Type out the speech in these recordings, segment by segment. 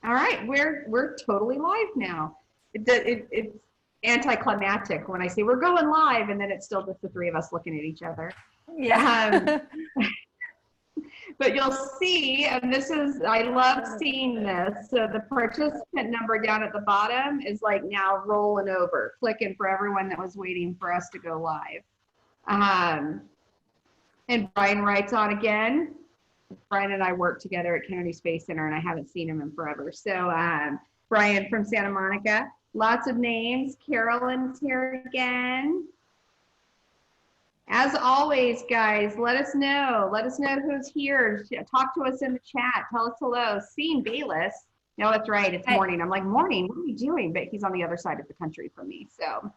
All right, we're totally live now. It's anticlimactic when I say we're going live, and then it's still just the three of us looking at each other. Yeah. But you'll see, and I love seeing this. So the participant number down at the bottom is like now rolling over, clicking for everyone that was waiting for us to go live. And Brian writes on again. Brian and I work together at Kennedy Space Center, and I haven't seen him in forever. So Brian from Santa Monica, lots of names. Carolyn's here again. As always, guys, let us know. Let us know who's here. Talk to us in the chat. Tell us hello. Seeing Bayless. No, that's right. It's morning. I'm like, morning, what are you doing? But he's on the other side of the country from me. So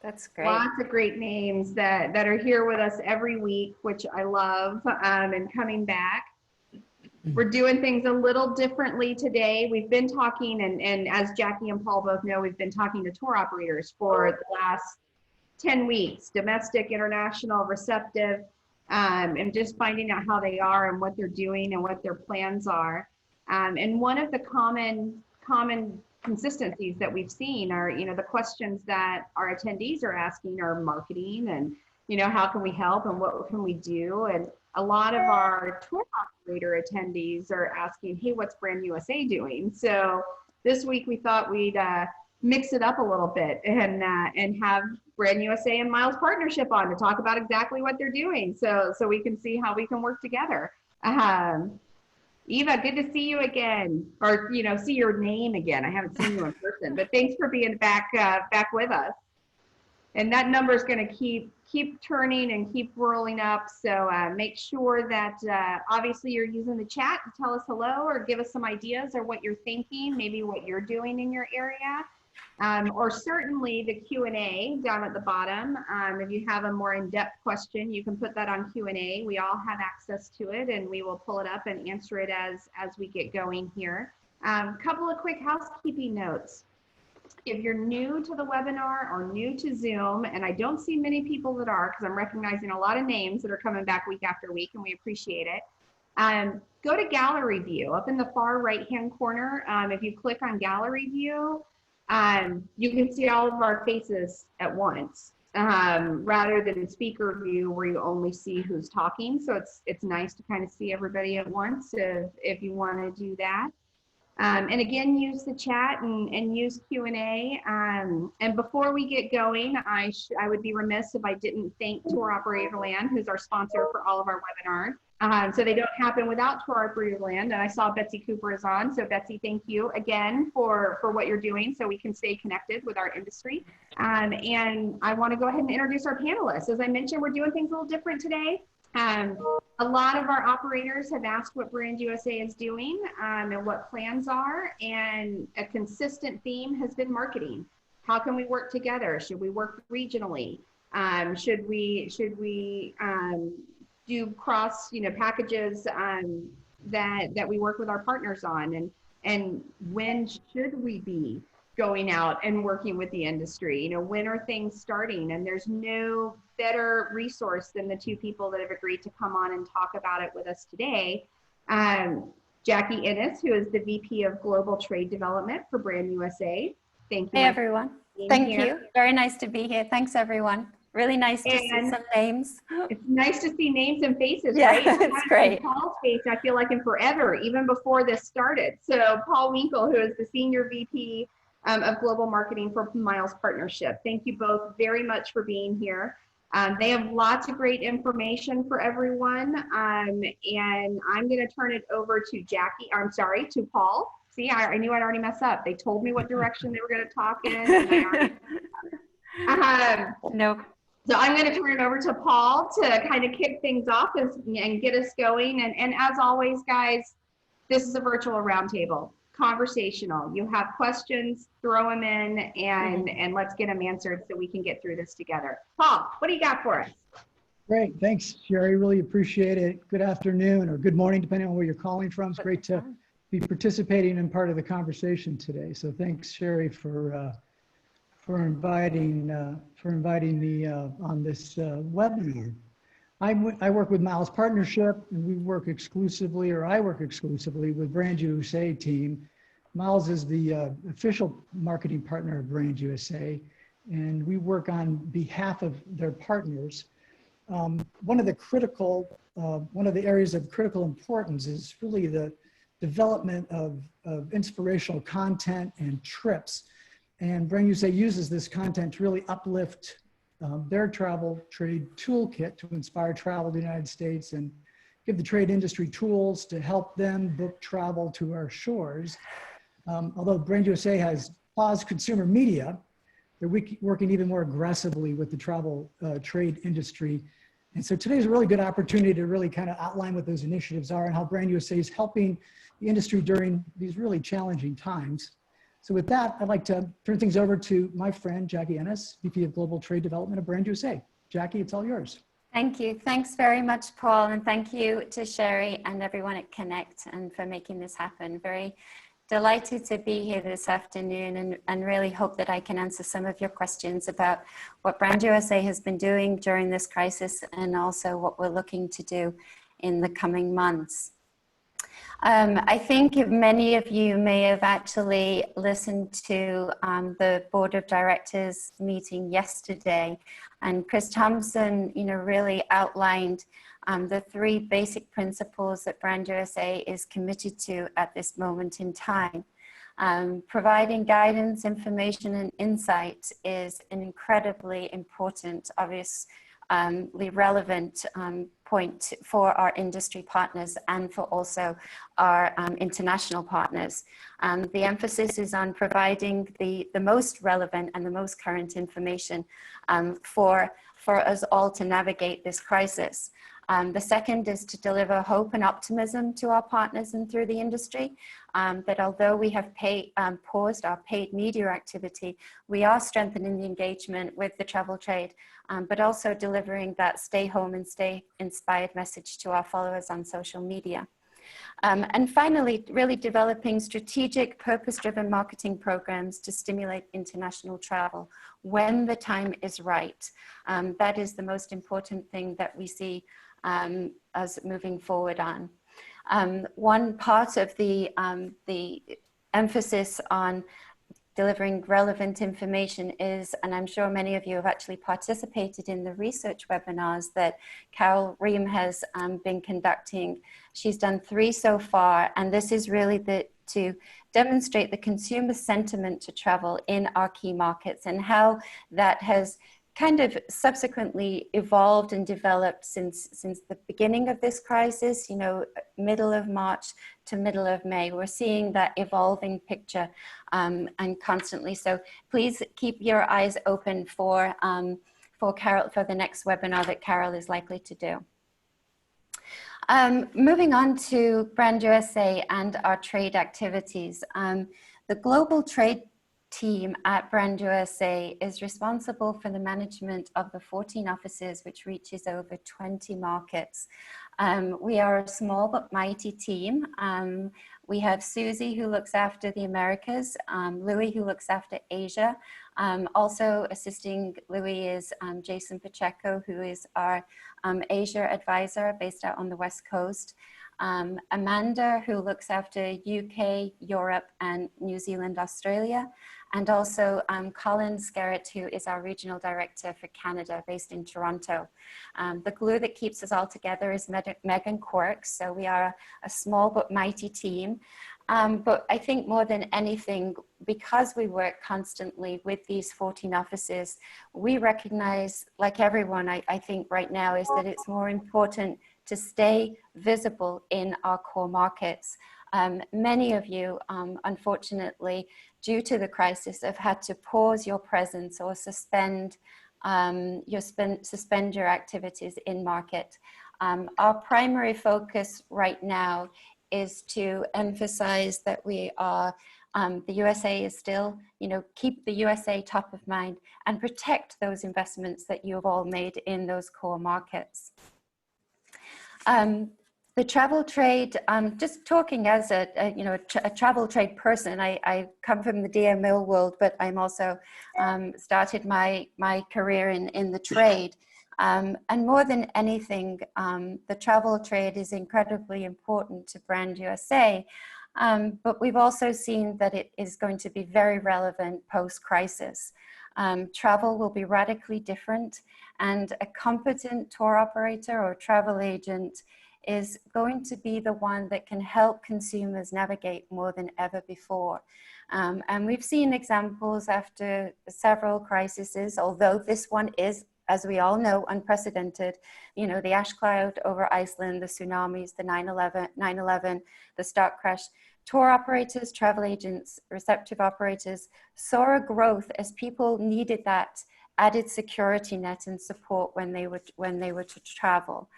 that's great. Lots of great names that are here with us every week, which I love, and coming back. We're doing things a little differently today. We've been talking, and as Jackie and Paul both know, we've been talking to tour operators for the last 10 weeks, domestic, international, receptive, and just finding out how they are and what they're doing and what their plans are. And one of the common consistencies that we've seen are, the questions that our attendees are asking are marketing and, how can we help and what can we do? And a lot of our tour operator attendees are asking, hey, what's Brand USA doing? So this week we thought we'd mix it up a little bit and have Brand USA and Miles Partnership on to talk about exactly what they're doing. So we can see how we can work together. Eva, good to see you again, or see your name again. I haven't seen you in person, but thanks for being back with us. And that number is going to keep turning and keep rolling up. So make sure that obviously you're using the chat to tell us hello or give us some ideas or what you're thinking, maybe what you're doing in your area. Or certainly the Q&A down at the bottom. If you have a more in-depth question, you can put that on Q&A. We all have access to it, and we will pull it up and answer it as we get going here. Couple of quick housekeeping notes. If you're new to the webinar or new to Zoom, and I don't see many people that are, because I'm recognizing a lot of names that are coming back week after week, and we appreciate it. Go to Gallery View up in the far right-hand corner. If you click on Gallery View, you can see all of our faces at once, rather than speaker view where you only see who's talking. So it's nice to kind of see everybody at once if you want to do that. And again, use the chat and use Q&A. And before we get going, I would be remiss if I didn't thank Tour Operator Land, who's our sponsor for all of our webinars. So they don't happen without Tour Operator Land. And I saw Betsy Cooper is on. So Betsy, thank you again for what you're doing so we can stay connected with our industry. And I want to go ahead and introduce our panelists. As I mentioned, we're doing things a little different today. A lot of our operators have asked what Brand USA is doing and what plans are, and a consistent theme has been marketing. How can we work together? Should we work regionally? Should we do cross packages that we work with our partners on, and when should we be going out and working with the industry? When are things starting? And there's no better resource than the two people that have agreed to come on and talk about it with us today. Jackie Ennis, who is the VP of Global Trade Development for Brand USA. Thank you. Hey, everyone. Thank you. Very nice to be here. Thanks, everyone. Really nice to see some names. It's nice to see names and faces, yeah, right? It's great. Paul's face, I feel like in forever, even before this started. So Paul Winkle, who is the Senior VP of Global Marketing for Miles Partnership. Thank you both very much for being here. They have lots of great information for everyone. And I'm going to turn it over to to Paul. See, I knew I'd already mess up. They told me what direction they were going to talk in. And I no. So I'm going to turn it over to Paul to kind of kick things off and get us going. And as always, guys, this is a virtual roundtable, conversational. You have questions, throw them in, and let's get them answered so we can get through this together. Paul, what do you got for us? Great, thanks, Sherry. Really appreciate it. Good afternoon or good morning, depending on where you're calling from. It's great to be participating in part of the conversation today. So thanks, Sherry, for inviting me on this webinar. I work with Miles Partnership, and we work exclusively, or I work exclusively with Brand USA team. Miles is the official marketing partner of Brand USA, and we work on behalf of their partners. One of the areas of critical importance is really the development of inspirational content and trips. And Brand USA uses this content to really uplift their travel trade toolkit to inspire travel to the United States and give the trade industry tools to help them book travel to our shores. Although Brand USA has paused consumer media, they're working even more aggressively with the travel trade industry. And so today's a really good opportunity to really kind of outline what those initiatives are and how Brand USA is helping the industry during these really challenging times. So with that, I'd like to turn things over to my friend, Jackie Ennis, VP of Global Trade Development at Brand USA. Jackie, it's all yours. Thank you. Thanks very much, Paul. And thank you to Sherry and everyone at Connect and for making this happen. Very delighted to be here this afternoon and really hope that I can answer some of your questions about what Brand USA has been doing during this crisis and also what we're looking to do in the coming months. I think many of you may have actually listened to the Board of Directors meeting yesterday, and Chris Thompson, really outlined the three basic principles that Brand USA is committed to at this moment in time. Providing guidance, information, and insight is an incredibly important, obviously relevant point for our industry partners and for also our international partners. The emphasis is on providing the most relevant and the most current information for us all to navigate this crisis. The second is to deliver hope and optimism to our partners and through the industry, that although we have paused our paid media activity, we are strengthening the engagement with the travel trade, but also delivering that stay home and stay inspired message to our followers on social media. And finally, really developing strategic, purpose-driven marketing programs to stimulate international travel when the time is right. That is the most important thing that we see as moving forward on. One part of the emphasis on delivering relevant information is, and I'm sure many of you have actually participated in the research webinars that Carol Ream has been conducting. She's done 3 so far, and this is really to demonstrate the consumer sentiment to travel in our key markets and how that has kind of subsequently evolved and developed since the beginning of this crisis, middle of March to middle of May. We're seeing that evolving picture and constantly. So please keep your eyes open for Carol, for the next webinar that Carol is likely to do. Moving on to Brand USA and our trade activities. The global trade team at Brand USA is responsible for the management of the 14 offices, which reaches over 20 markets. We are a small but mighty team. We have Susie, who looks after the Americas, Louis, who looks after Asia. Also assisting Louis is Jason Pacheco, who is our Asia advisor based out on the West Coast. Amanda, who looks after UK, Europe, and New Zealand, Australia. And also Colin Skerritt, who is our regional director for Canada, based in Toronto. The glue that keeps us all together is Megan Quirk. So we are a small but mighty team. But I think more than anything, because we work constantly with these 14 offices, we recognize, like everyone, I think right now, is that it's more important to stay visible in our core markets. Many of you, unfortunately, due to the crisis, have had to pause your presence or suspend your activities in market. Our primary focus right now is to emphasize that we are, the USA is still, keep the USA top of mind and protect those investments that you have all made in those core markets. The travel trade, just talking as a travel trade person, I come from the DMO world, but I'm also started my career in the trade. And more than anything, the travel trade is incredibly important to Brand USA. But we've also seen that it is going to be very relevant post-crisis. Travel will be radically different, and a competent tour operator or travel agent is going to be the one that can help consumers navigate more than ever before. And we've seen examples after several crises, although this one is, as we all know, unprecedented. You know, the ash cloud over Iceland, the tsunamis, the 9/11, the stock crash. Tour operators, travel agents, receptive operators saw a growth as people needed that added security net and support when they were to travel.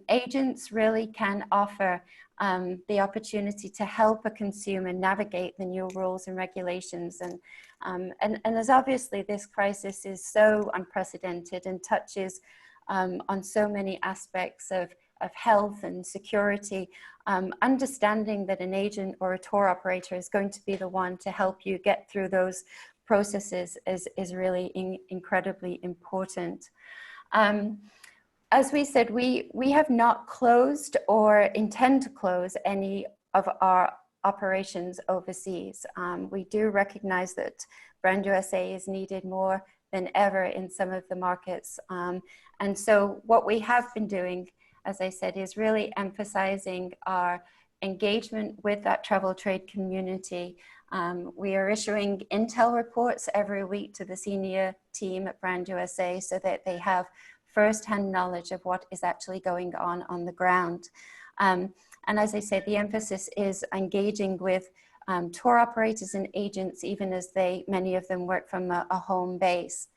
Agents really can offer the opportunity to help a consumer navigate the new rules and regulations. And as obviously this crisis is so unprecedented and touches on so many aspects of health and security, understanding that an agent or a tour operator is going to be the one to help you get through those processes is really incredibly important. As we said, we have not closed or intend to close any of our operations overseas. We do recognize that Brand USA is needed more than ever in some of the markets. And so what we have been doing, as I said, is really emphasizing our engagement with that travel trade community. We are issuing intel reports every week to the senior team at Brand USA so that they have first-hand knowledge of what is actually going on the ground. And as I said, the emphasis is engaging with tour operators and agents, even as many of them work from a home base.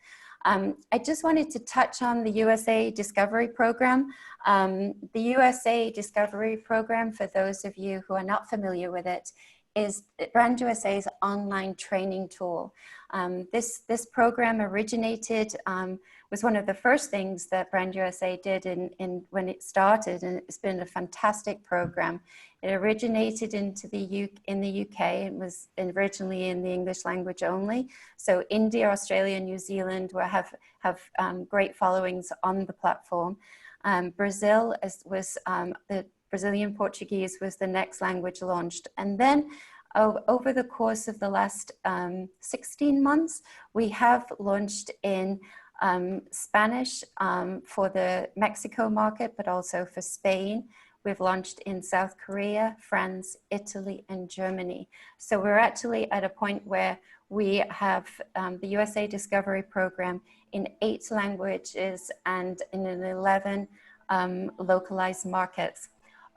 I just wanted to touch on the USA Discovery Program. The USA Discovery Program, for those of you who are not familiar with it, is Brand USA's online training tool. This program originated, was one of the first things that Brand USA did when it started, and it's been a fantastic program. It originated in the UK. It was originally in the English language only. So India, Australia, New Zealand have great followings on the platform. Brazil the Brazilian Portuguese was the next language launched. And then over the course of the last 16 months, we have launched in Spanish for the Mexico market, but also for Spain. We've launched in South Korea, France, Italy, and Germany. So we're actually at a point where we have the USA Discovery Program in 8 languages and in 11 localized markets.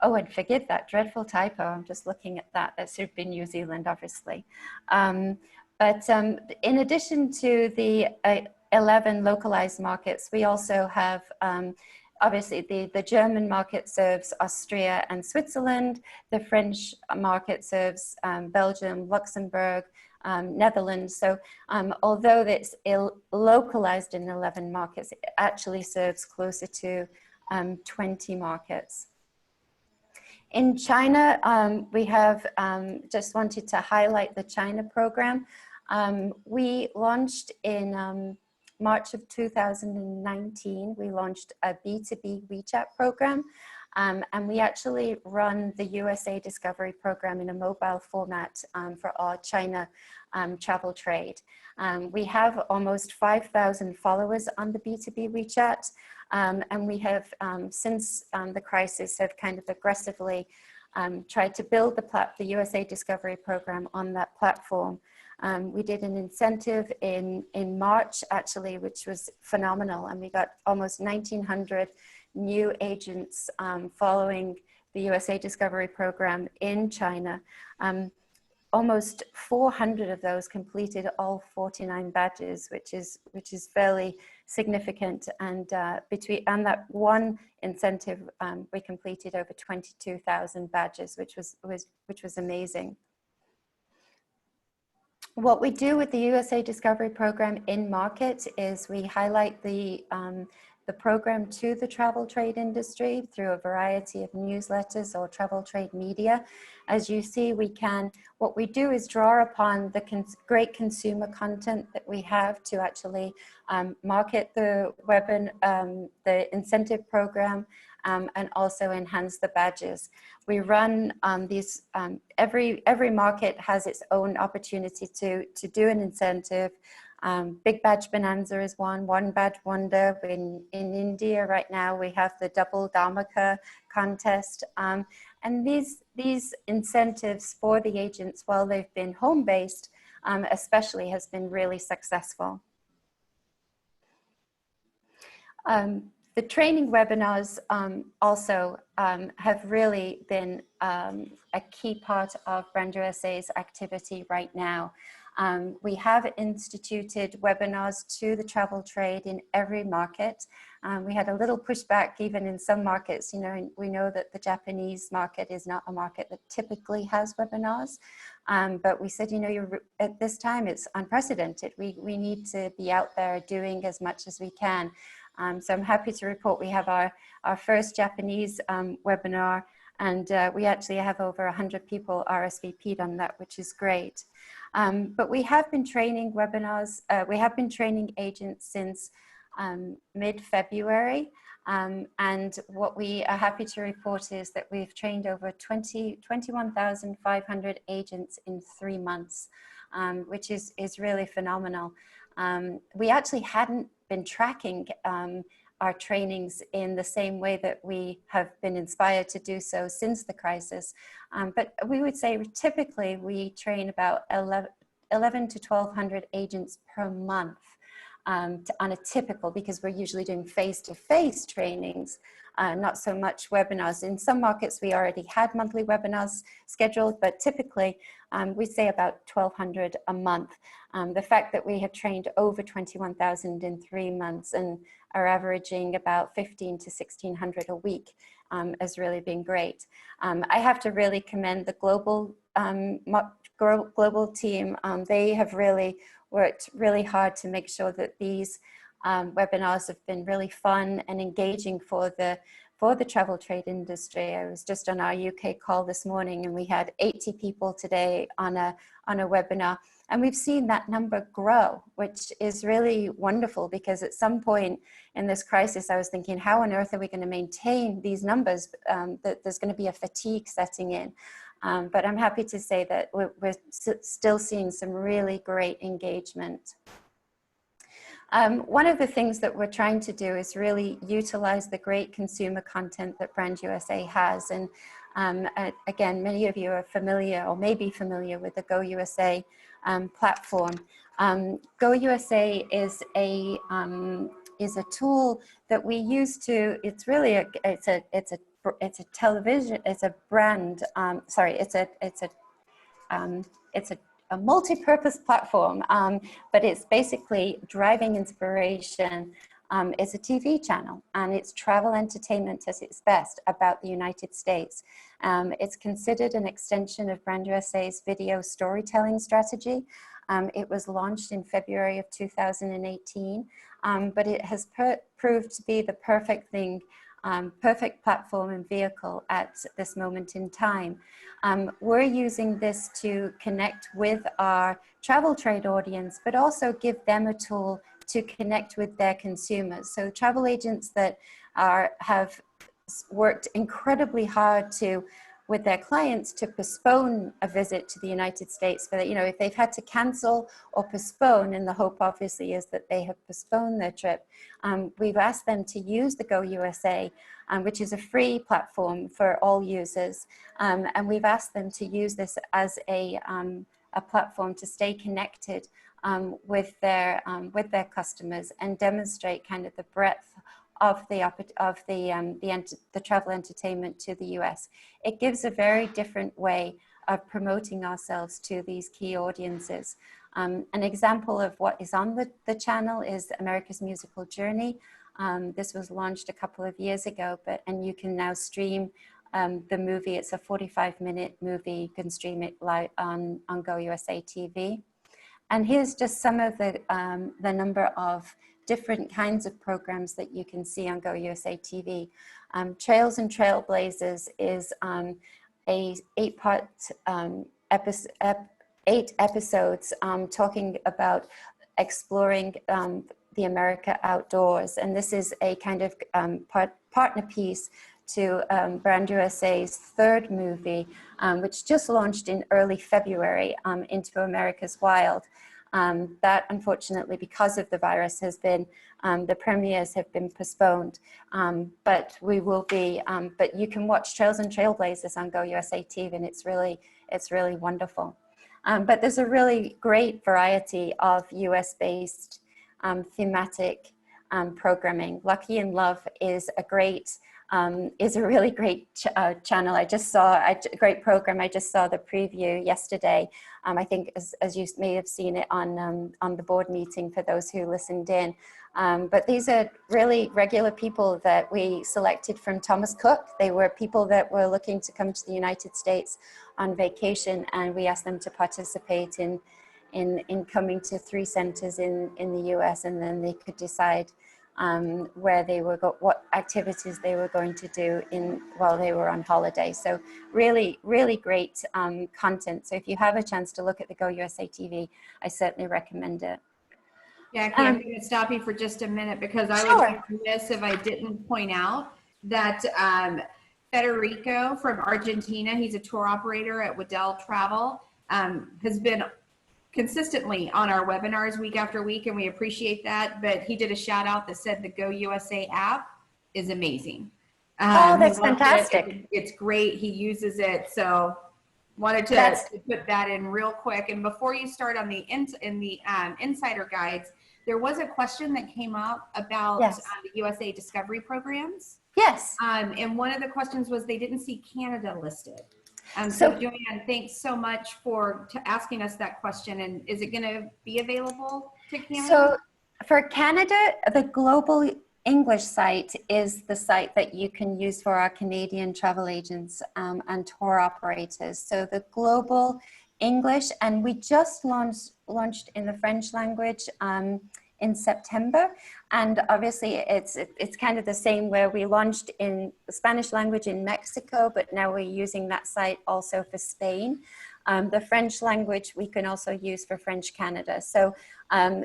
Oh, and forget that dreadful typo. I'm just looking at that. That should be New Zealand, obviously. But in addition to the 11 localized markets, we also have, obviously, the German market serves Austria and Switzerland. The French market serves Belgium, Luxembourg, Netherlands. So although it's localized in 11 markets, it actually serves closer to 20 markets. In China, we have just wanted to highlight the China program. We launched in March of 2019. We launched a B2B WeChat program, and we actually run the USA Discovery Program in a mobile format for our China travel trade. We have almost 5,000 followers on the B2B WeChat. And we have, since the crisis, have kind of aggressively tried to build the USA Discovery Program on that platform. We did an incentive in March, actually, which was phenomenal. And we got almost 1,900 new agents following the USA Discovery Program in China. Almost 400 of those completed all 49 badges, which is fairly significant. And on that one incentive, we completed over 22,000 badges, which was amazing. What we do with the USA Discovery Program in market is we highlight the the program to the travel trade industry through a variety of newsletters or travel trade media. As you see, what we do is draw upon the great consumer content that we have to actually market the the incentive program, and also enhance the badges. We run these, every market has its own opportunity to do an incentive. Big Badge Bonanza is one badge wonder. In India right now, we have the double Dharmaka contest. And these incentives for the agents, while they've been home-based, especially has been really successful. The training webinars also have really been a key part of Brand USA's activity right now. We have instituted webinars to the travel trade in every market. We had a little pushback even in some markets. You know, we know that the Japanese market is not a market that typically has webinars, but we said, you know, at this time it's unprecedented. We need to be out there doing as much as we can. So I'm happy to report we have our first Japanese webinar, and we actually have over 100 people RSVP'd on that, which is great. But we have been training webinars, we have been training agents since mid-February. And what we are happy to report is that we've trained over 21,500 agents in 3 months, which is really phenomenal. We actually hadn't been tracking our trainings in the same way that we have been inspired to do so since the crisis. But we would say typically we train about 11 to 1,200 agents per month on a typical, because we're usually doing face-to-face trainings, not so much webinars. In some markets, we already had monthly webinars scheduled, but typically we say about 1,200 a month. The fact that we have trained over 21,000 in 3 months and are averaging about 1,500 to 1,600 a week has really been great. I have to really commend the global team. They have really worked really hard to make sure that these webinars have been really fun and engaging for the travel trade industry. I was just on our UK call this morning, and we had 80 people today on a webinar, and we've seen that number grow, which is really wonderful, because at some point in this crisis, I was thinking, how on earth are we going to maintain these numbers? That there's going to be a fatigue setting in. But I'm happy to say that we're still seeing some really great engagement. One of the things that we're trying to do is really utilize the great consumer content that Brand USA has. And again, many of you are familiar or may be familiar with the Go USA platform. Go USA is a tool that we use to, it's really it's a television, it's a brand, it's a multi-purpose platform, but it's basically driving inspiration. It's a TV channel, and it's travel entertainment at its best about the United States. It's considered an extension of Brand USA's video storytelling strategy. It was launched in February of 2018, but it has proved to be the perfect thing, perfect platform and vehicle at this moment in time. We're using this to connect with our travel trade audience, but also give them a tool to connect with their consumers. So travel agents that have worked incredibly hard with their clients to postpone a visit to the United States, for that, you know, if they've had to cancel or postpone, and the hope obviously is that they have postponed their trip, we've asked them to use the Go USA, which is a free platform for all users, and we've asked them to use this as a platform to stay connected with their customers and demonstrate kind of the breadth of the travel entertainment to the US. It gives a very different way of promoting ourselves to these key audiences. An example of what is on the channel is America's Musical Journey. This was launched a couple of years ago, and you can now stream the movie. It's a 45-minute movie. You can stream it live on Go USA TV. And here's just some of the number of different kinds of programs that you can see on Go USA TV. Trails and Trailblazers is a 8-part eight episodes talking about exploring the America outdoors. And this is a kind of partner piece to Brand USA's third movie, which just launched in early February, Into America's Wild. That unfortunately, because of the virus, has been, the premieres have been postponed, but we will be, but you can watch Trails and Trailblazers on Go USA TV, and it's really wonderful. But there's a really great variety of US-based thematic programming. Lucky in Love is a really great channel. I just saw a great program. I just saw the preview yesterday. I think as you may have seen it on the board meeting for those who listened in. But these are really regular people that we selected from Thomas Cook. They were people that were looking to come to the United States on vacation, and we asked them to participate in coming to 3 centers in the US, and then they could decide where they were what activities they were going to do while they were on holiday. So really, really great content. So if you have a chance to look at the Go USA TV, I certainly recommend it. Jackie, I'm going to stop you for just a minute because I Sure. would be remiss if I didn't point out that Federico from Argentina, he's a tour operator at Waddell Travel, has been consistently on our webinars week after week, and we appreciate that. But he did a shout out that said the Go USA app is amazing. Oh, that's fantastic. It's great. He uses it. So wanted to put that in real quick. And before you start on the insider guides, there was a question that came up about the USA Discovery programs. Yes. And one of the questions was they didn't see Canada listed. So Joanne, thanks so much for asking us that question. And is it going to be available to Canada? So for Canada, the Global English site is the site that you can use for our Canadian travel agents and tour operators. So the Global English, and we just launched in the French language in September, and obviously it's kind of the same where we launched in the Spanish language in Mexico, but now we're using that site also for Spain. The French language we can also use for French Canada. So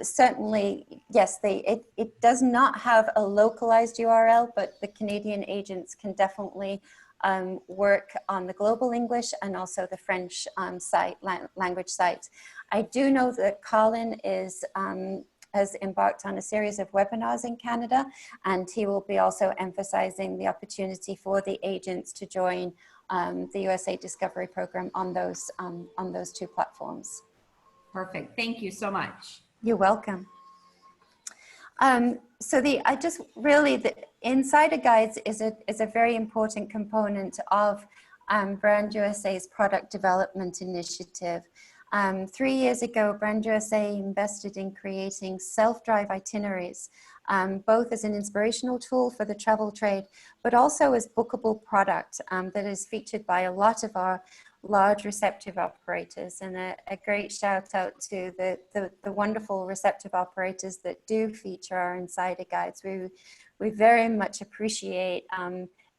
certainly, yes, it does not have a localized URL, but the Canadian agents can definitely work on the Global English and also the French language site. I do know that Colin has embarked on a series of webinars in Canada, and he will be also emphasizing the opportunity for the agents to join the USA Discovery Program on those 2 platforms. Perfect. Thank you so much. You're welcome. So the Insider Guides is a very important component of Brand USA's product development initiative. 3 years ago, Brand USA invested in creating self-drive itineraries, both as an inspirational tool for the travel trade, but also as bookable product that is featured by a lot of our large receptive operators. And a great shout out to the wonderful receptive operators that do feature our Insider Guides. We very much appreciate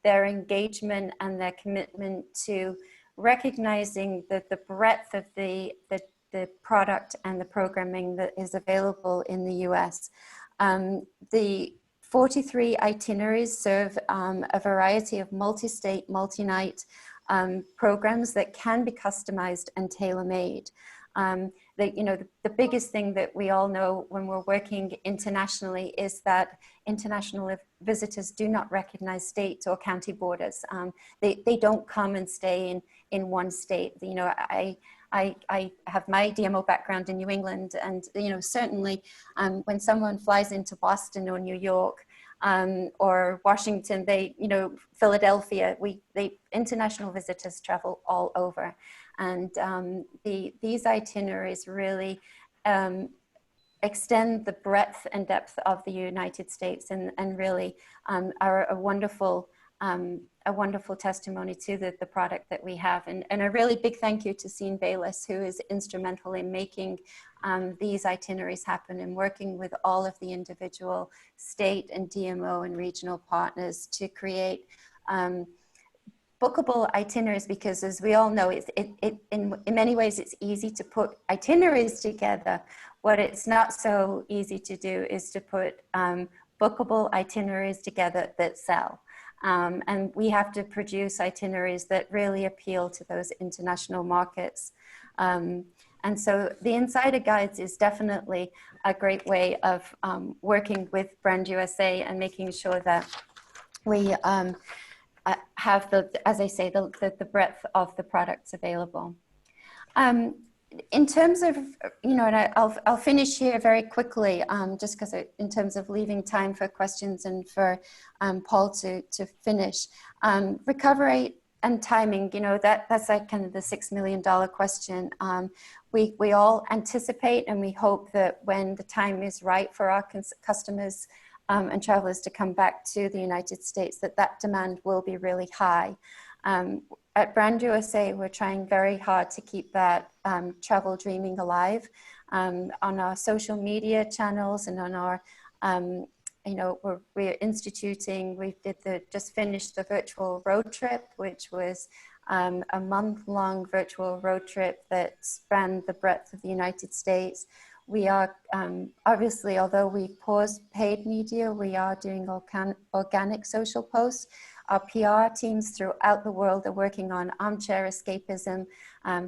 their engagement and their commitment to recognizing the breadth of the product and the programming that is available in the US. The 43 itineraries serve a variety of multi-state, multi-night programs that can be customized and tailor-made. The biggest thing that we all know when we're working internationally is that international visitors do not recognize state or county borders. They don't come and stay in one state. I have my DMO background in New England, and certainly when someone flies into Boston or New York or Washington, Philadelphia, international visitors travel all over. And these itineraries really extend the breadth and depth of the United States, and really are a wonderful a wonderful testimony to the product that we have. And a really big thank you to Sean Bayless, who is instrumental in making these itineraries happen and working with all of the individual state and DMO and regional partners to create bookable itineraries, because as we all know, in many ways it's easy to put itineraries together. What it's not so easy to do is to put bookable itineraries together that sell. And we have to produce itineraries that really appeal to those international markets. And so the Insider Guides is definitely a great way of working with Brand USA and making sure that we have as I say, the breadth of the products available. In terms of, and I'll finish here very quickly, just because in terms of leaving time for questions and for Paul to finish. Recovery and timing, that's like kind of the $6 million question. We all anticipate and we hope that when the time is right for our customers and travelers to come back to the United States, that demand will be really high. At Brand USA, we're trying very hard to keep that travel dreaming alive on our social media channels and on our, we're instituting, just finished the virtual road trip, which was a month-long virtual road trip that spanned the breadth of the United States. We are, obviously, although we paused paid media, we are doing organic social posts. Our PR teams throughout the world are working on armchair escapism,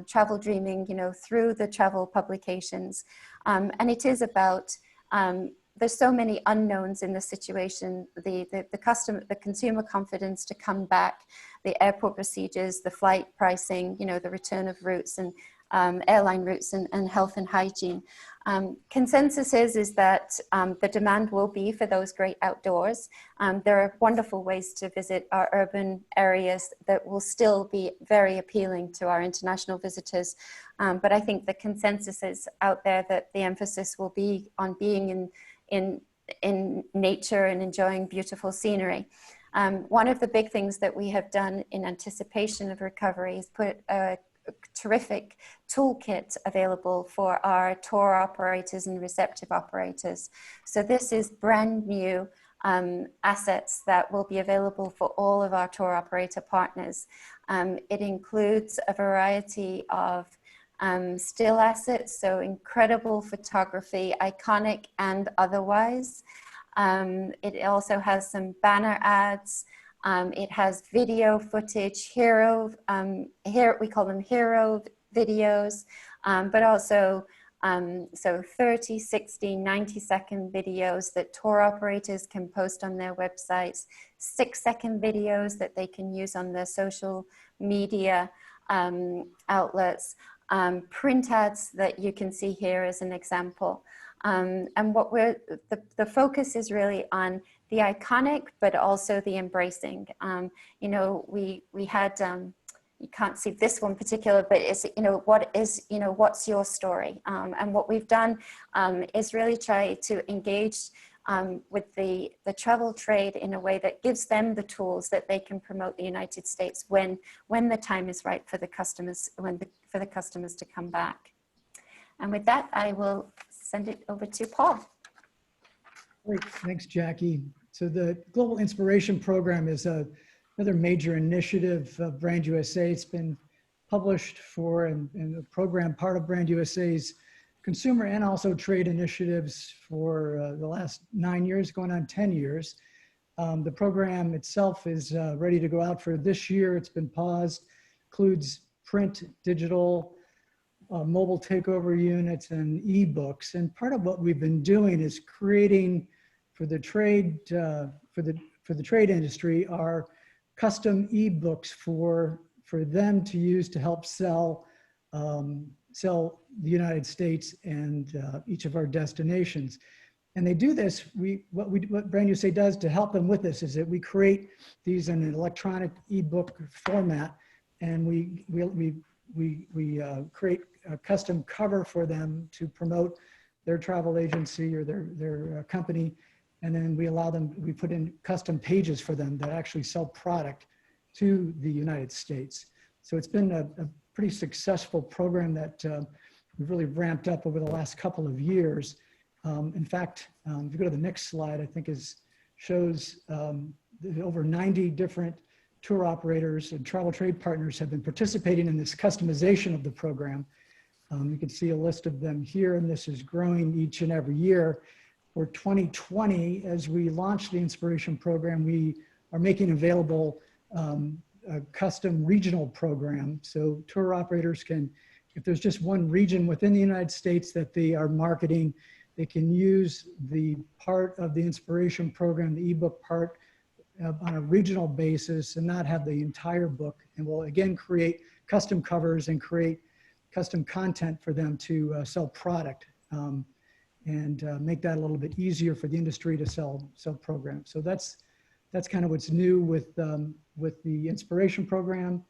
travel dreaming, through the travel publications. And it is about, there's so many unknowns in the situation, the consumer confidence to come back, the airport procedures, the flight pricing, the return of routes and airline routes and health and hygiene. Consensus is that the demand will be for those great outdoors. There are wonderful ways to visit our urban areas that will still be very appealing to our international visitors. But I think the consensus is out there that the emphasis will be on being in nature and enjoying beautiful scenery. One of the big things that we have done in anticipation of recovery is put a terrific toolkit available for our tour operators and receptive operators. So this is brand new assets that will be available for all of our tour operator partners. It includes a variety of still assets, so incredible photography, iconic and otherwise. It also has some banner ads. It has video footage, here we call them hero videos, but also so 30, 60, 90-second videos that tour operators can post on their websites, 6-second videos that they can use on their social media outlets, print ads that you can see here as an example. And what the focus is really on the iconic, but also the embracing. We had, you can't see this one particular, but it's, what's your story? And what we've done is really try to engage with the travel trade in a way that gives them the tools that they can promote the United States when the time is right for the customers, for the customers to come back. And with that, I will send it over to Paul. Great, thanks, Jackie. So the Global Inspiration Program is another major initiative of Brand USA. It's been published for and a program part of Brand USA's consumer and also trade initiatives for the last 9 years, going on 10 years. The program itself is ready to go out for this year. It's been paused, includes print, digital, mobile takeover units and ebooks. And part of what we've been doing is creating for the trade industry are custom ebooks for them to use to help sell the United States and each of our destinations. And they do this. What Brand USA does to help them with this is that we create these in an electronic ebook format, and we create a custom cover for them to promote their travel agency or their company. And then we put in custom pages for them that actually sell product to the United States. So it's been a pretty successful program that we've really ramped up over the last couple of years. In fact, if you go to the next slide, I think shows over 90 different tour operators and travel trade partners have been participating in this customization of the program. You can see a list of them here, and this is growing each and every year. For 2020, as we launch the Inspiration Program, we are making available a custom regional program. So tour operators can, if there's just one region within the United States that they are marketing, they can use the part of the Inspiration Program, the ebook part, on a regional basis and not have the entire book. And we'll again create custom covers and create custom content for them to sell product and make that a little bit easier for the industry to sell programs. So that's kind of what's new with the Inspiration Program.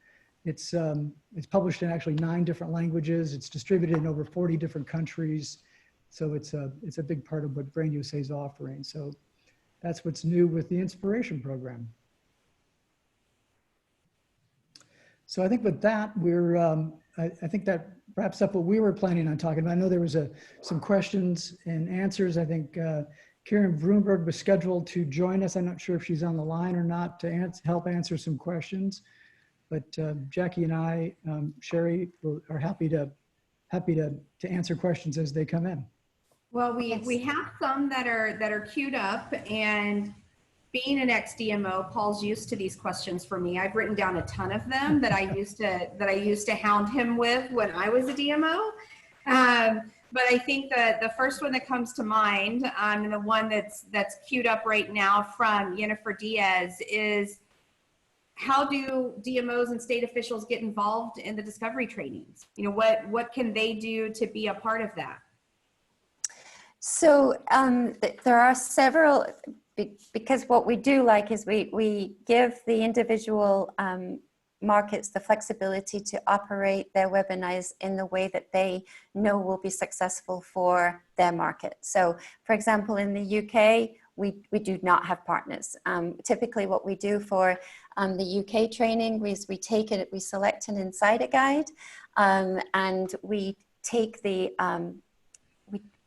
It's published in actually 9 different languages. It's distributed in over 40 different countries. So it's a big part of what Brand USA is offering. So that's what's new with the Inspiration Program. So I think with that, I think that wraps up what we were planning on talking about. I know there was some questions and answers. I think Karen Vroomberg was scheduled to join us. I'm not sure if she's on the line or not to help answer some questions. But Jackie and I, Sherry, are happy to answer questions as they come in. Well, we have some that are queued up, and being an ex-DMO, Paul's used to these questions for me. I've written down a ton of them that I used to hound him with when I was a DMO. But I think that the first one that comes to mind, and the one that's queued up right now from Yennefer Diaz, is how do DMOs and state officials get involved in the discovery trainings? You know, what can they do to be a part of that? So there are several, because what we do like is we give the individual markets the flexibility to operate their webinars in the way that they know will be successful for their market. So for example, in the UK, we do not have partners. Typically what we do for the UK training is we select an insider guide, and we take the,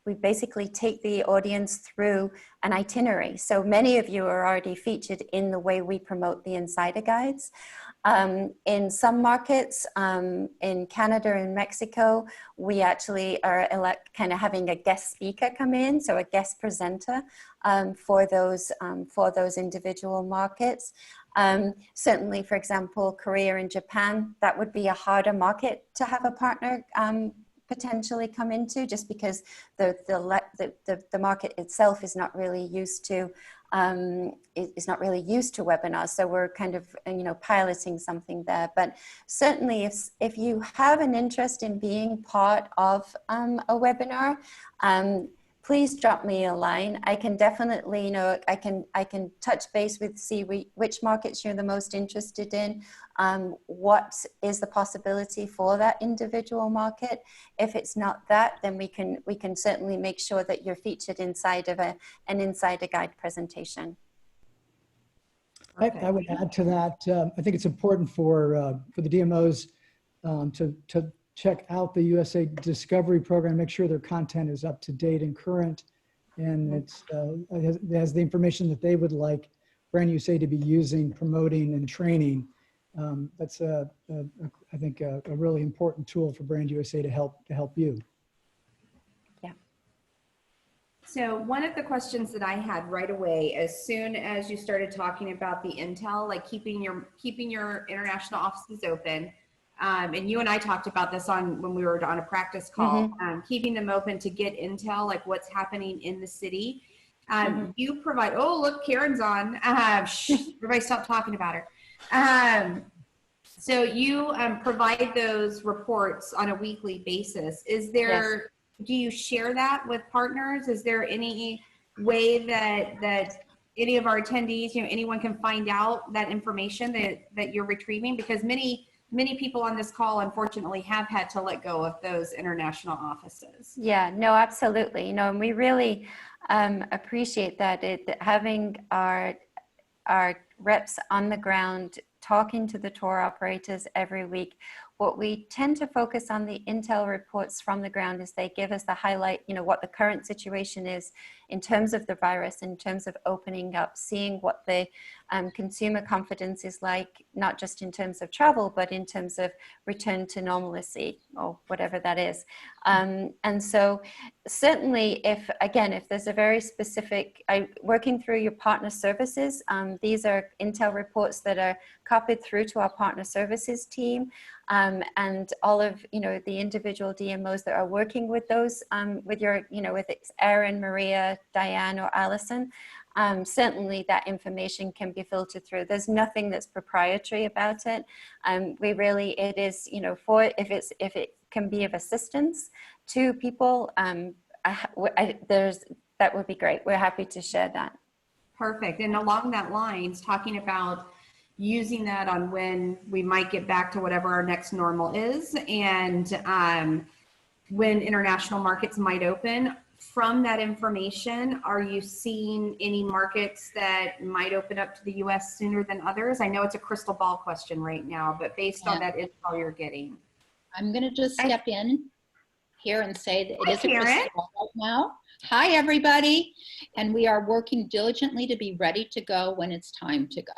we basically take the audience through an itinerary. So many of you are already featured in the way we promote the insider guides. In some markets, in Canada and Mexico, we actually are kind of having a guest speaker come in, so a guest presenter for those individual markets. Certainly, for example, Korea and Japan, that would be a harder market to have a partner potentially come into, just because the market itself is not really used to webinars. So we're kind of piloting something there. But certainly, if you have an interest in being part of a webinar, please drop me a line. I can definitely, I can touch base with, see which markets you're the most interested in, what is the possibility for that individual market. If it's not that, then we can certainly make sure that you're featured inside of an insider guide presentation. I would add to that. I think it's important for the DMOs to check out the USA Discovery Program, make sure their content is up to date and current, and it has the information that they would like Brand USA to be using, promoting, and training. That's I think a really important tool for Brand USA to help you. Yeah. So one of the questions that I had right away, as soon as you started talking about the intel, like keeping your international offices open, and you and I talked about this when we were on a practice call, keeping them open to get intel, like what's happening in the city. You provide, oh, look, Karen's on. Shh, everybody stop talking about her. So you provide those reports on a weekly basis. Is there, do you share that with partners? Is there any way that any of our attendees, anyone can find out that information that you're retrieving? Because many people on this call, unfortunately, have had to let go of those international offices. Yeah, no, absolutely. And we really appreciate that. Having our reps on the ground talking to the tour operators every week. What we tend to focus on the intel reports from the ground is they give us the highlight, you know, what the current situation is in terms of the virus, in terms of opening up, seeing what the consumer confidence is like, not just in terms of travel, but in terms of return to normalcy or whatever that is. And so certainly if there's a very specific, working through your partner services, these are intel reports that are copied through to our partner services team. And all of, you know, the individual DMOs that are working with those, with your, you know, with Erin, Maria, Diane, or Allison, certainly that information can be filtered through. There's nothing that's proprietary about it. It is, you know, if it can be of assistance to people, that would be great. We're happy to share that. Perfect. And along that lines, talking about using that on when we might get back to whatever our next normal is, and when international markets might open. From that information, are you seeing any markets that might open up to the US sooner than others? I know it's a crystal ball question right now, but based on that intel you're getting. I'm going to just step in here and say that it is Karen. a crystal ball right now. Hi, everybody. And we are working diligently to be ready to go when it's time to go.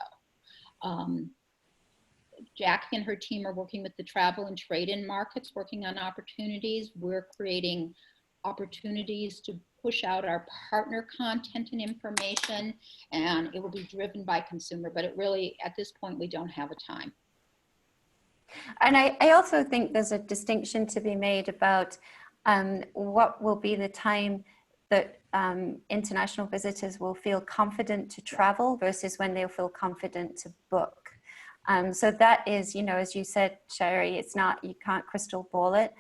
Jackie and her team are working with the travel and trade-in markets, working on opportunities. We're creating opportunities to push out our partner content and information, and it will be driven by consumer, but it really, at this point, we don't have a time. And I also think there's a distinction to be made about what will be the time that international visitors will feel confident to travel versus when they'll feel confident to book. So that is, you know, as you said, Sherry, it's not, you can't crystal ball it,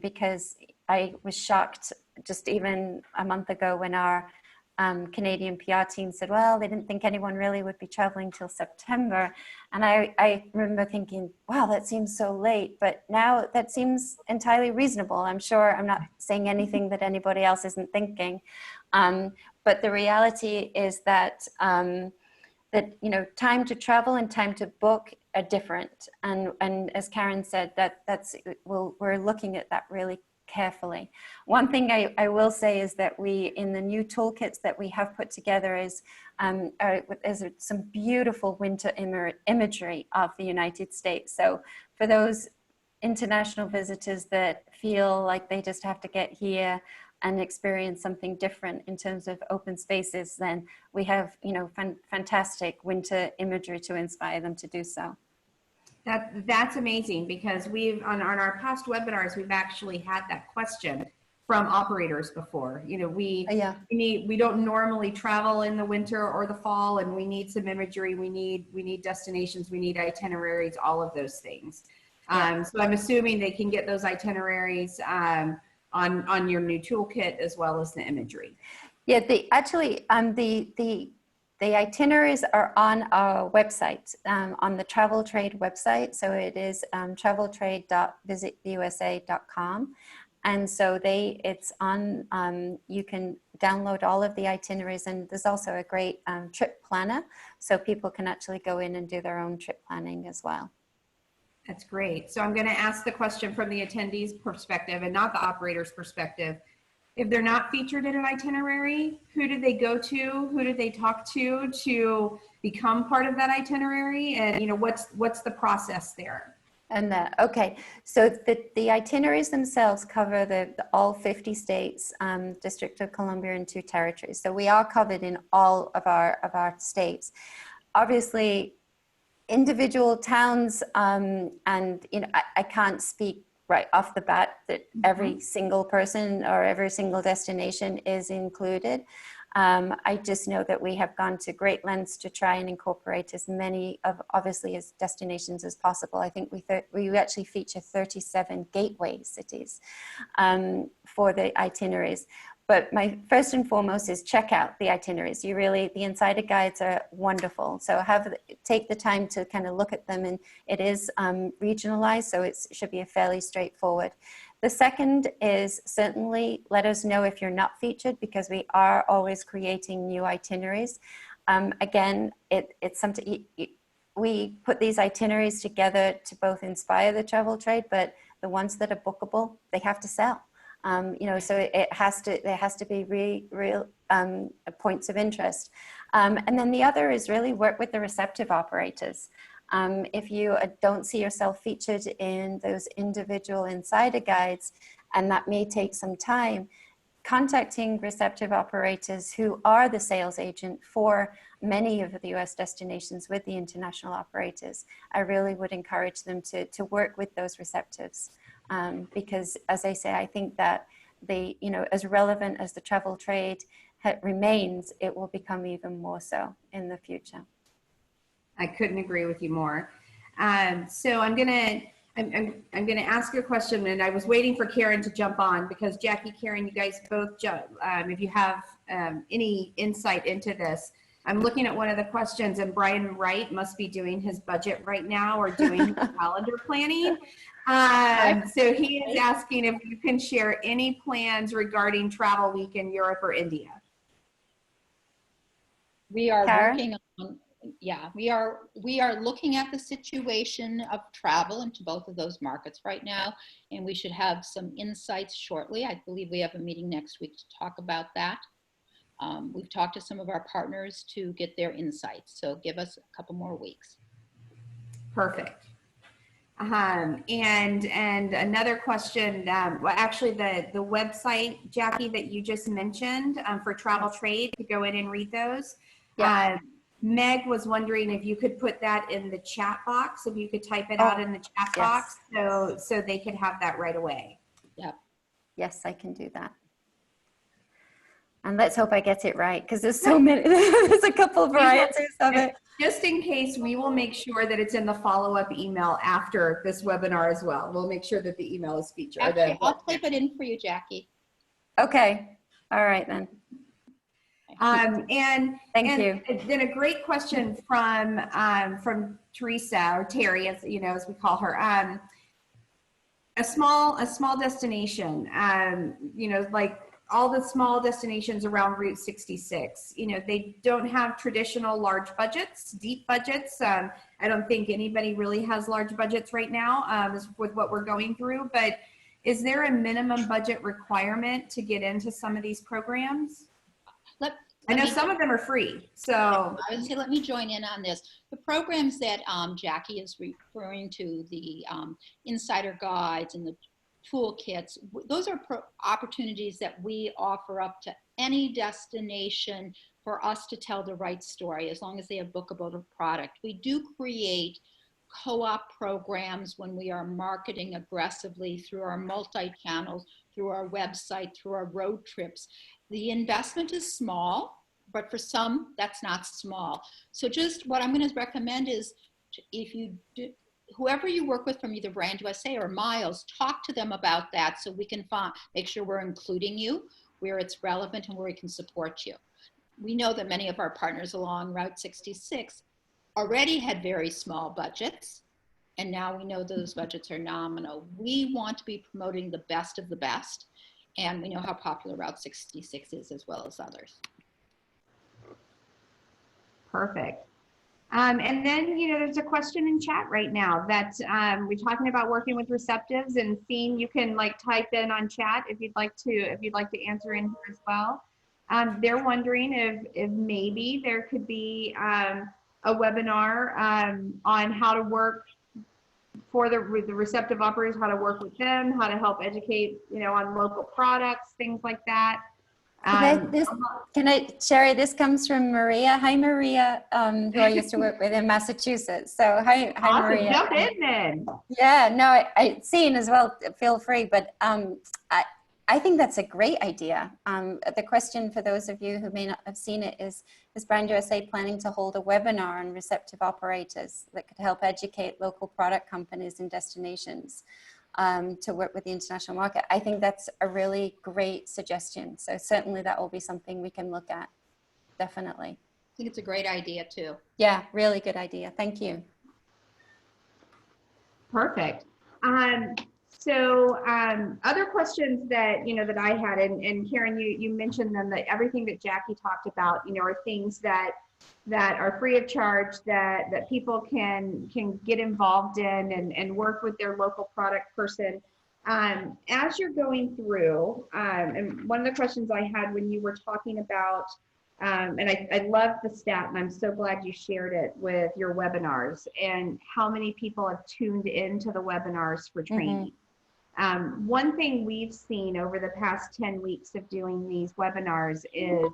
because I was shocked just even a month ago when our Canadian PR team said, well, they didn't think anyone really would be traveling till September. And I remember thinking, wow, that seems so late, but now that seems entirely reasonable. I'm sure I'm not saying anything that anybody else isn't thinking. But the reality is that, you know, time to travel and time to book are different. And as Karen said, we're looking at that really carefully. One thing I will say is that in the new toolkits that we have put together is some beautiful winter imagery of the United States. So for those international visitors that feel like they just have to get here and experience something different in terms of open spaces, then we have, you know, fantastic winter imagery to inspire them to do so. That's amazing, because on our past webinars, we've actually had that question from operators before. You know, we don't normally travel in the winter or the fall, and we need some imagery, we need destinations, we need itineraries, all of those things. So I'm assuming they can get those itineraries on your new toolkit as well as the imagery. Yeah, the itineraries are on our website, on the Travel Trade website. So it is traveltrade.visitusa.com. And so it's on, you can download all of the itineraries, and there's also a great trip planner, so people can actually go in and do their own trip planning as well. That's great. So I'm going to ask the question from the attendees' perspective and not the operator's perspective. If they're not featured in an itinerary, who do they go to? Who do they talk to become part of that itinerary? And, you know, what's the process there? And okay, so the itineraries themselves cover all 50 states, District of Columbia, and 2 territories. So we are covered in all of our states. Obviously, individual towns, and you know, I can't speak right off the bat that every single person or every single destination is included. I just know that we have gone to great lengths to try and incorporate as many obviously as destinations as possible. I think we actually feature 37 gateway cities for the itineraries. But my first and foremost is check out the itineraries. The insider guides are wonderful. So take the time to kind of look at them, and it is regionalized, so it should be a fairly straightforward. The second is certainly let us know if you're not featured, because we are always creating new itineraries. Again, it's something we put these itineraries together to both inspire the travel trade, but the ones that are bookable, they have to sell. So there has to be real points of interest. And then the other is really work with the receptive operators. If you don't see yourself featured in those individual insider guides, and that may take some time, contacting receptive operators who are the sales agent for many of the US destinations with the international operators, I really would encourage them to work with those receptives. Because as I say, I think that as relevant as the travel trade remains, it will become even more so in the future. I couldn't agree with you more. So I'm gonna ask you a question, and I was waiting for Karen to jump on because Jackie, Karen, you guys both jump. If you have any insight into this, I'm looking at one of the questions, and Brian Wright must be doing his budget right now or doing his calendar planning. So he is asking if you can share any plans regarding Travel Week in Europe or India. We are Karen? working on, we are looking at the situation of travel into both of those markets right now, and we should have some insights shortly. I believe we have a meeting next week to talk about that. We've talked to some of our partners to get their insights, so give us a couple more weeks. Perfect. And another question, well, actually the website, Jackie, that you just mentioned for Travel Trade, to go in and read those. Yeah. Meg was wondering if you could put that in the chat box, if you could type it out in the chat box, so they could have that right away. Yep. Yes, I can do that. And let's hope I get it right, because there's so many, there's a couple varieties of it. Just in case, we will make sure that it's in the follow-up email after this webinar as well. We'll make sure that the email is featured. Actually, I'll type it in for you, Jackie. Okay. All right, then. And Thank you. Then a great question from Teresa, or Terry, as you know, as we call her. A small destination, like all the small destinations around Route 66, they don't have traditional large budgets, deep budgets. I don't think anybody really has large budgets right now with what we're going through, but is there a minimum budget requirement to get into some of these programs? I know some of them are free, so. I would say, let me join in on this. The programs that Jackie is referring to, the insider guides and the toolkits, those are opportunities that we offer up to any destination for us to tell the right story, as long as they have bookable product. We do create co-op programs when we are marketing aggressively through our multi-channels, through our website, through our road trips. The investment is small, but for some, that's not small. So just what I'm going to recommend is, if you do, whoever you work with from either Brand USA or Miles, talk to them about that so we can make sure we're including you where it's relevant and where we can support you. We know that many of our partners along Route 66 already had very small budgets, and now we know those budgets are nominal. We want to be promoting the best of the best, and we know how popular Route 66 is, as well as others. Perfect. And then, there's a question in chat right now that we're talking about working with receptives, and seeing, you can type in on chat if you'd like to answer in here as well. They're wondering if maybe there could be a webinar on how to work for the receptive operators, how to work with them, how to help educate, on local products, things like that. Sherry, this comes from Maria. Hi, Maria, who I used to work with in Massachusetts. So hi Awesome. Maria. Jump in then. Yeah, no, I seen as well, feel free, but I think that's a great idea. The question for those of you who may not have seen it is Brand USA planning to hold a webinar on receptive operators that could help educate local product companies and destinations to work with the international market? I think that's a really great suggestion. So certainly that will be something we can look at. Definitely. I think it's a great idea too. Yeah, really good idea. Thank you. Perfect. So other questions that, that I had, and Karen, you mentioned them, that everything that Jackie talked about, are things that that are free of charge that people can get involved in and work with their local product person. As you're going through, and one of the questions I had when you were talking about, and I love the stat, and I'm so glad you shared it with your webinars and how many people have tuned into the webinars for training. One thing we've seen over the past 10 weeks of doing these webinars is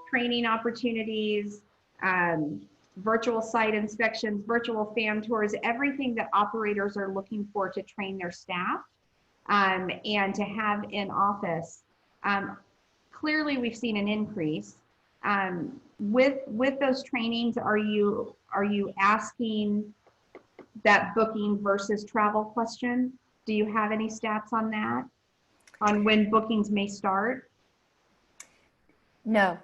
training opportunities, virtual site inspections, virtual FAM tours, everything that operators are looking for to train their staff and to have in office. Clearly, we've seen an increase. With those trainings, are you asking that booking versus travel question? Do you have any stats on that? On when bookings may start? No,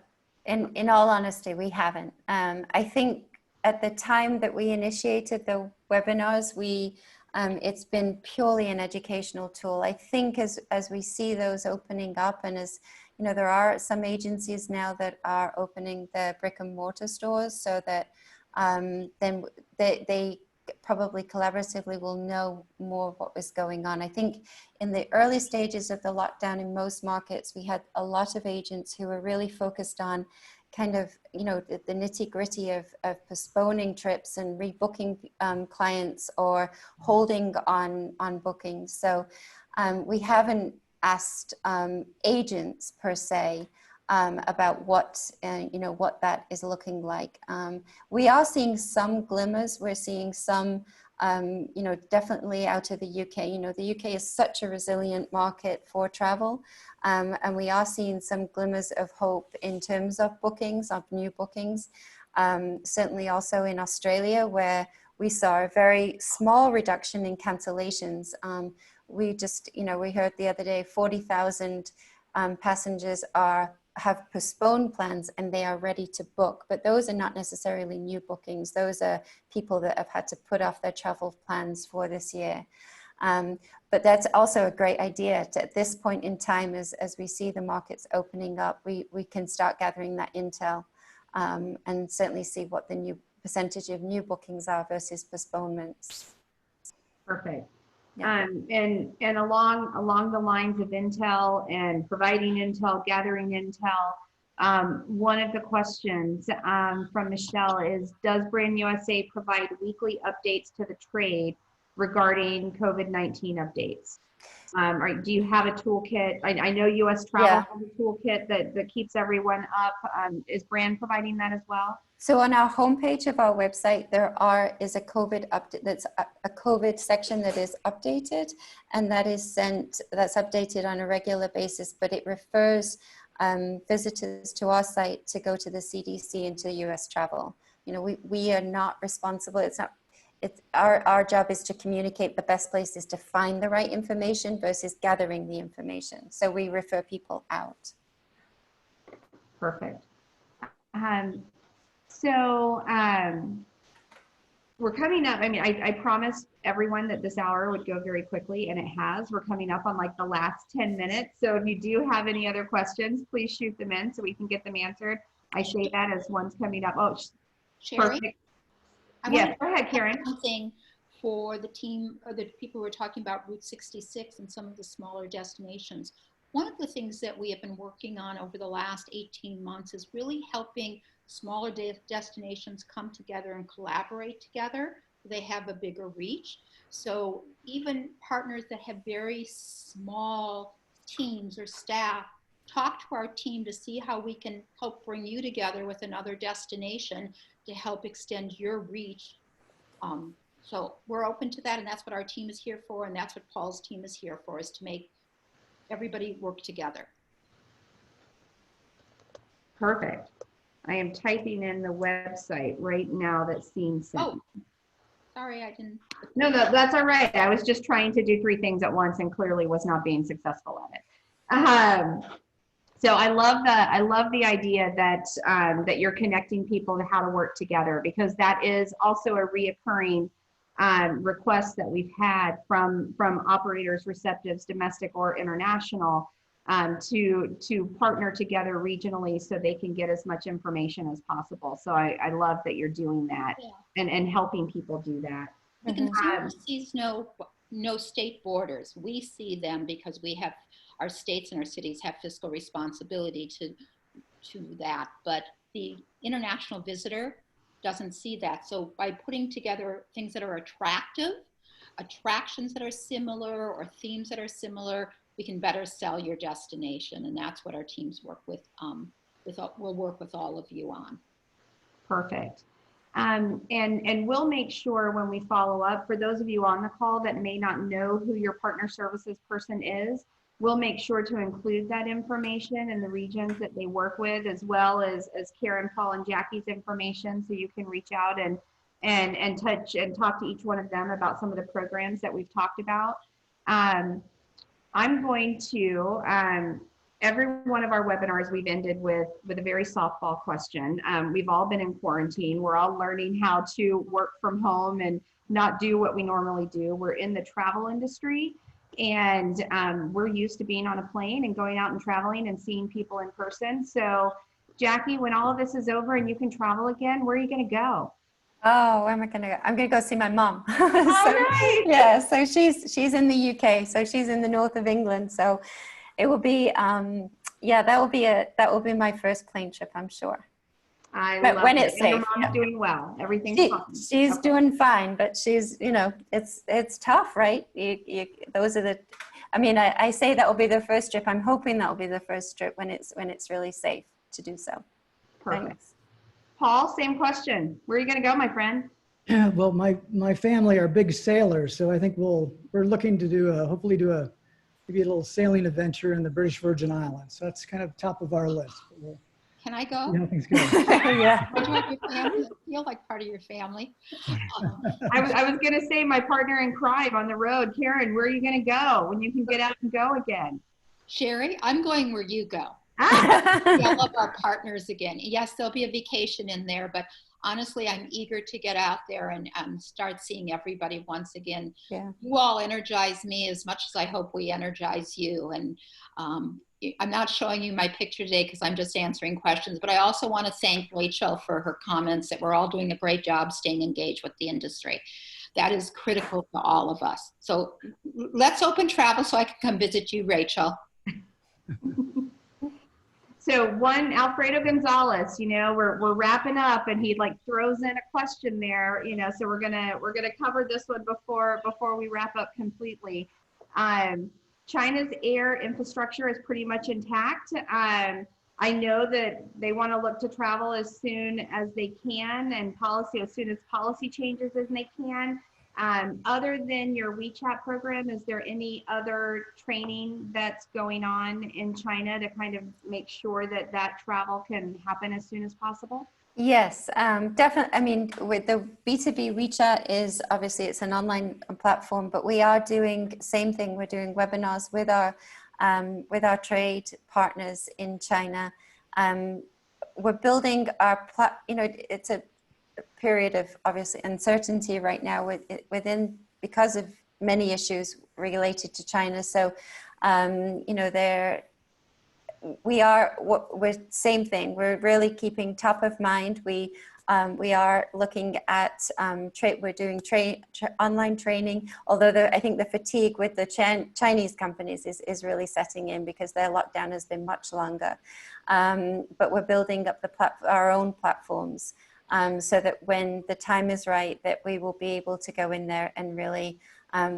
in all honesty, we haven't. I think at the time that we initiated the webinars, it's been purely an educational tool. I think as we see those opening up, and as you know, there are some agencies now that are opening their brick and mortar stores, so that then they probably collaboratively will know more of what was going on. I think in the early stages of the lockdown in most markets, we had a lot of agents who were really focused on kind of, you know, the nitty gritty of postponing trips and rebooking clients or holding on bookings. So we haven't asked agents per se about what you know, what that is looking like. We are seeing some glimmers. We're seeing some you know, definitely out of the UK. You know, the UK is such a resilient market for travel, and we are seeing some glimmers of hope in terms of bookings, of new bookings. Certainly also in Australia, where we saw a very small reduction in cancellations. We just, you know, we heard the other day 40,000 passengers have postponed plans and they are ready to book, but those are not necessarily new bookings. Those are people that have had to put off their travel plans for this year. But that's also a great idea to, at this point in time, as we see the markets opening up, we can start gathering that intel and certainly see what the new percentage of new bookings are versus postponements. Perfect. Yeah. And along the lines of intel and providing intel, gathering intel, one of the questions from Michelle is, does Brand USA provide weekly updates to the trade regarding COVID-19 updates? Do you have a toolkit? I know US Travel has a toolkit that keeps everyone up. Is Brand providing that as well? So on our homepage of our website, there is a COVID update. That's a COVID section that is updated, and that is that's updated on a regular basis. But it refers visitors to our site to go to the CDC and to US Travel. You know, we are not responsible. It's our job is to communicate the best places to find the right information versus gathering the information. So we refer people out. Perfect. So we're coming up. I mean, I promised everyone that this hour would go very quickly, and it has. We're coming up on like the last 10 minutes. So if you do have any other questions, please shoot them in so we can get them answered. I say that as one's coming up. Oh, Sherry? perfect. Yeah, go ahead, Karen. Something for the team, or the people who are talking about Route 66 and some of the smaller destinations. One of the things that we have been working on over the last 18 months is really helping smaller destinations come together and collaborate together. They have a bigger reach. So even partners that have very small teams or staff, talk to our team to see how we can help bring you together with another destination to help extend your reach. So we're open to that, and that's what our team is here for, and that's what Paul's team is here for, is to make everybody work together. Perfect. I am typing in the website right now that's being sent. Oh, sorry, I didn't. No, that's all right. I was just trying to do 3 things at once and clearly was not being successful at it. So I love the idea that that you're connecting people to how to work together, because that is also a reoccurring request that we've had from operators, receptives, domestic or international, to partner together regionally so they can get as much information as possible. So I love that you're doing that and helping people do that. The consumer sees no state borders. We see them because we have, our states and our cities have fiscal responsibility to that, but the international visitor doesn't see that. So by putting together things that are attractive, attractions that are similar, or themes that are similar, we can better sell your destination. And that's what our teams work with, we'll work with all of you on. Perfect. And we'll make sure when we follow up, for those of you on the call that may not know who your partner services person is, we'll make sure to include that information in the regions that they work with, as well as Karen, Paul, and Jackie's information, so you can reach out and touch and talk to each one of them about some of the programs that we've talked about. I'm going to, every one of our webinars we've ended with a very softball question. We've all been in quarantine. We're all learning how to work from home and not do what we normally do. We're in the travel industry, and we're used to being on a plane and going out and traveling and seeing people in person. So Jackie, when all of this is over and you can travel again, where are you going to go? Oh, where am I going to go? I'm going to go see my mom. Oh, nice. Yeah, so she's in the UK, so she's in the north of England. So it will be, yeah, that will be my first plane trip, I'm sure. But when it's safe. Your mom's doing well. Everything's fine. She's doing fine, but she's, it's tough, right? Those are the, I mean, I say that will be the first trip. I'm hoping that will be the first trip when it's really safe to do so. Perfect. Thanks. Paul, same question. Where are you going to go, my friend? Well, my family are big sailors, so I think we're looking to hopefully do maybe a little sailing adventure in the British Virgin Islands. So that's kind of top of our list. Can I go? See how things go. Yeah. I join your family. I feel like part of your family. I was going to say my partner in crime on the road, Karen, where are you going to go when you can get out and go again? Sherry, I'm going where you go. All of our partners again. Yes, there'll be a vacation in there, but honestly, I'm eager to get out there and start seeing everybody once again. Yeah. You all energize me as much as I hope we energize you. And I'm not showing you my picture today because I'm just answering questions, but I also want to thank Rachel for her comments that we're all doing a great job staying engaged with the industry. That is critical to all of us. So let's open travel so I can come visit you, Rachel. So one, Alfredo Gonzalez, we're wrapping up, and he throws in a question there, so we're gonna cover this one before we wrap up completely. China's air infrastructure is pretty much intact. I know that they want to look to travel as soon as they can, and as soon as policy changes as they can. Other than your WeChat program, is there any other training that's going on in China to kind of make sure that travel can happen as soon as possible? Yes, definitely. I mean, with the B2B WeChat is obviously it's an online platform, but we are doing same thing. We're doing webinars with our trade partners in China. We're building our it's a period of obviously uncertainty right now because of many issues related to China. So, we're same thing. We're really keeping top of mind. We are looking at we're doing online training, although I think the fatigue with the Chinese companies is really setting in because their lockdown has been much longer. But we're building up our own platforms so that when the time is right, that we will be able to go in there and really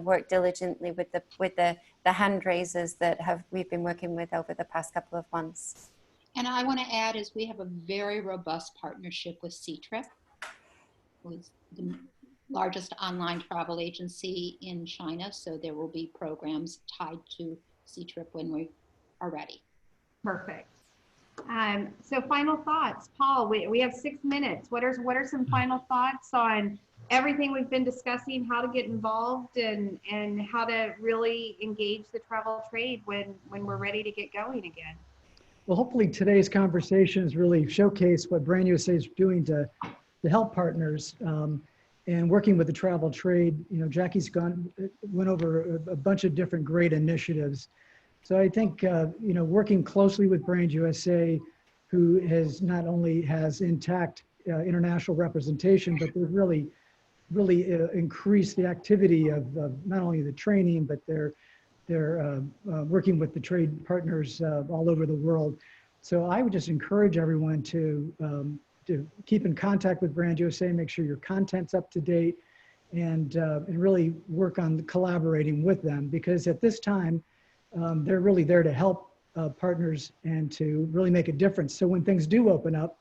work diligently with the hand raisers that we've been working with over the past couple of months. And I want to add is we have a very robust partnership with C-Trip, who is the largest online travel agency in China. So there will be programs tied to C-Trip when we are ready. Perfect. So final thoughts, Paul, we have 6 minutes. What are some final thoughts on everything we've been discussing, how to get involved and how to really engage the travel trade when we're ready to get going again? Well, hopefully today's conversations really showcase what Brand USA is doing to help partners and working with the travel trade. Jackie's went over a bunch of different great initiatives So I think, working closely with Brand USA, who has not only has intact international representation, but they've really increased the activity of not only the training, but they're working with the trade partners all over the world. So I would just encourage everyone to keep in contact with Brand USA, make sure your content's up to date, and really work on collaborating with them, because at this time, they're really there to help partners and to really make a difference. So when things do open up,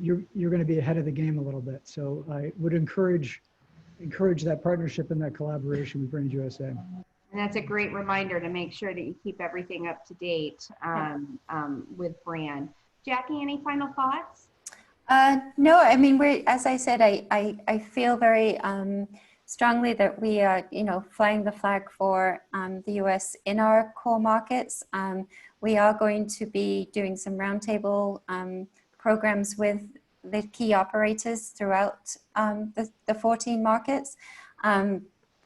you're going to be ahead of the game a little bit. So I would encourage that partnership and that collaboration with Brand USA. And that's a great reminder to make sure that you keep everything up to date with Brand. Jackie, any final thoughts? No, I mean, as I said, I feel very strongly that we are, flying the flag for the US in our core markets. We are going to be doing some roundtable programs with the key operators throughout the 14 markets.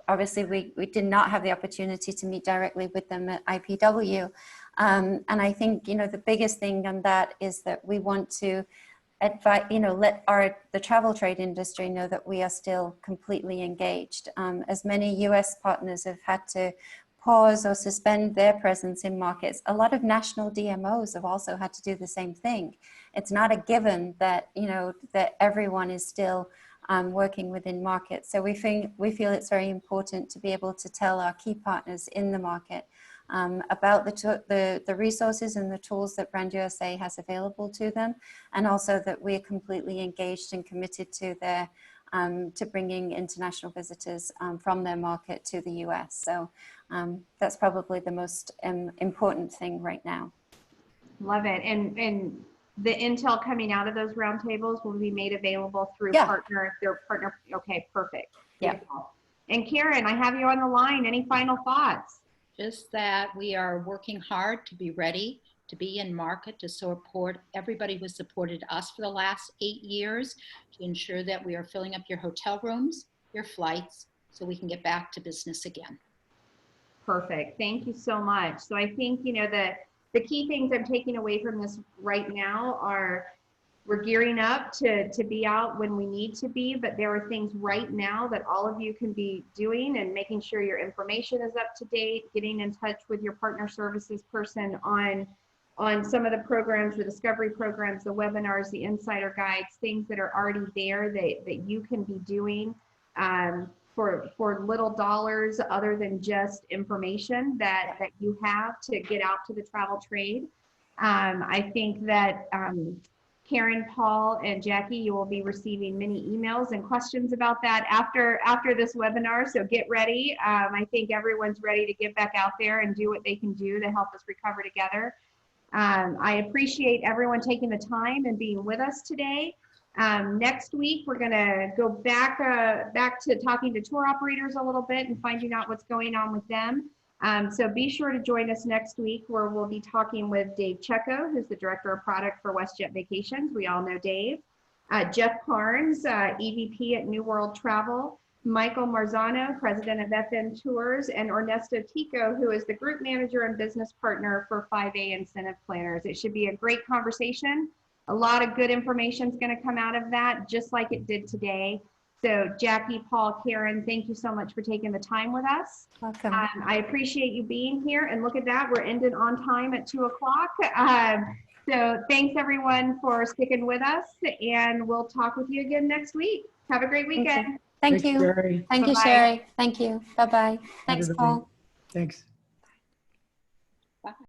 Obviously, we did not have the opportunity to meet directly with them at IPW. And I think, the biggest thing on that is that we want to let the travel trade industry know that we are still completely engaged. As many US partners have had to pause or suspend their presence in markets, a lot of national DMOs have also had to do the same thing. It's not a given that, that everyone is still working within markets. So we feel it's very important to be able to tell our key partners in the market about the resources and the tools that Brand USA has available to them, and also that we're completely engaged and committed to their to bringing international visitors from their market to the US. So that's probably the most important thing right now. Love it. And the intel coming out of those roundtables will be made available through their partner. Okay, perfect. Yeah. Beautiful. And Karen, I have you on the line. Any final thoughts? Just that we are working hard to be ready to be in market to support everybody who supported us for the last 8 years, to ensure that we are filling up your hotel rooms, your flights, so we can get back to business again. Perfect. Thank you so much. So I think, the key things I'm taking away from this right now are we're gearing up to be out when we need to be, but there are things right now that all of you can be doing and making sure your information is up to date, getting in touch with your partner services person on some of the programs, the discovery programs, the webinars, the insider guides, things that are already there that you can be doing for little dollars other than just information that you have to get out to the travel trade. I think that Karen, Paul, and Jackie, you will be receiving many emails and questions about that after this webinar, so get ready. I think everyone's ready to get back out there and do what they can do to help us recover together. I appreciate everyone taking the time and being with us today. Next week, we're going to go back to talking to tour operators a little bit and finding out what's going on with them. So be sure to join us next week, where we'll be talking with Dave Checo, who's the Director of Product for WestJet Vacations. We all know Dave. Jeff Carnes, EVP at New World Travel. Michael Marzano, President of FM Tours, and Ernesto Tico, who is the Group Manager and Business Partner for 5A Incentive Planners. It should be a great conversation. A lot of good information is going to come out of that, just like it did today. So Jackie, Paul, Karen, thank you so much for taking the time with us. Welcome. I appreciate you being here, and look at that, we're ending on time at 2 o'clock. So thanks everyone for sticking with us, and we'll talk with you again next week. Have a great weekend. Thank you. Sherry. Thank you, Bye-bye. Sherry. Thank you. Bye-bye. Thanks, Everybody. Paul. Thanks.